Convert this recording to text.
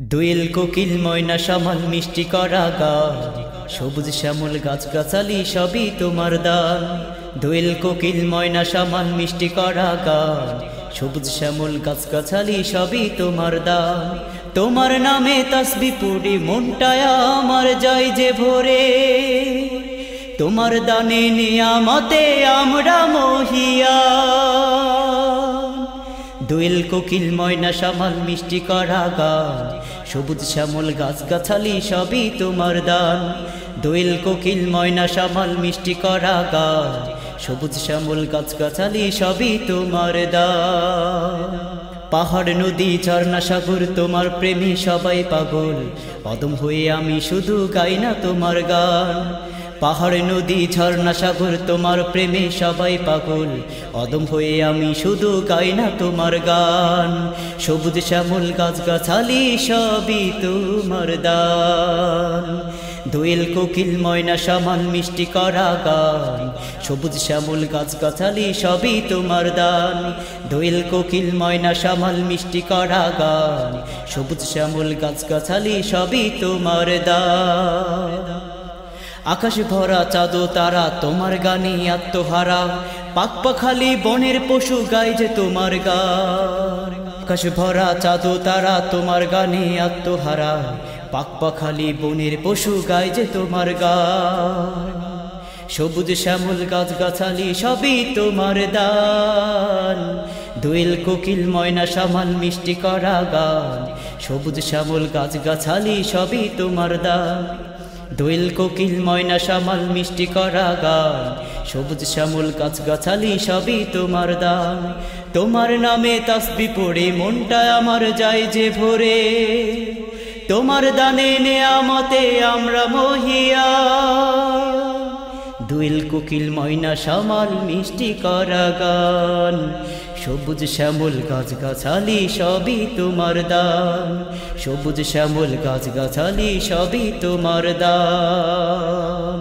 দোয়েল কোকিল ময়না সামাল মিষ্টি করা গান, সবুজ শ্যামল গাছগাছালি সবই তোমার দান। দোয়েল কোকিল ময়না সামাল মিষ্টি করা গান, সবুজ শ্যামল গাছগাছালি সবই তোমার দান। তোমার নামে তাসবিহ পড়ি মনটায় আমার যায় যে ভরে, তোমার দানে নিয়ামতে আমরা মহিয়ান। দোয়েল কোকিল ময়না সামাল মিষ্টি করা গান, সবুজ শ্যামল গাছগাছালি সবই তোমার দান। দোয়েল কোকিল ময়না সামাল মিষ্টি করা গান, সবুজ শ্যামল গাছগাছালি সবই তোমার দান। পাহাড় নদী ঝর্ণা সাগর তোমার প্রেমী সবাই পাগল, অদম হয়ে আমি শুধু গাই না তোমার গান। পাহাড় নদী ঝর্ণা সাগর তোমার প্রেমে সবাই পাগল, অদম হয়ে আমি শুধু গাই না তোমার গান। সবুজ শ্যামল গাছগাছালি সবই তোমার দান। দোয়েল কোকিল ময়না সামাল মিষ্টি করা গান, সবুজ শ্যামল গাছগাছালি সবই তোমার দান। দোয়েল কোকিল ময়না সামাল মিষ্টি করা গান, সবুজ শ্যামল গাছগাছালি সবই তোমার দান। আকাশ ভরা চাঁদ তারা তোমার গানে আত্মহারা, পাক পাখালি বনের পশু গায় যে তোমার গান। আকাশ ভরা চাঁদ তারা তোমার গানে আত্মহারা, পাক পাখালি বনের পশু গায় যে তোমার গান। সবুজ শ্যামল গাছগাছালি সবই তোমার দান। দোয়েল কোকিল ময়না সামাল মিষ্টি করা গান, সবুজ শ্যামল গাছগাছালি সবই তোমার দান। দোয়েল কোকিল ময়না সামাল মিষ্টি করা গান, সবুজ শ্যামল গাছগাছালি সবই তোমার দান। তোমার নামে তাসবিহ পড়ে মনটা আমার যায় যে ভরে, তোমার দানে নেয়ামতে আমরা মহিয়ান। দোয়েল কোকিল ময়না সামাল মিষ্টি করা গান, সবুজ শ্যামল গাছগাছালি সবই তোমার দান। সবুজ শ্যামল গাছগাছালি সবই তোমার দান।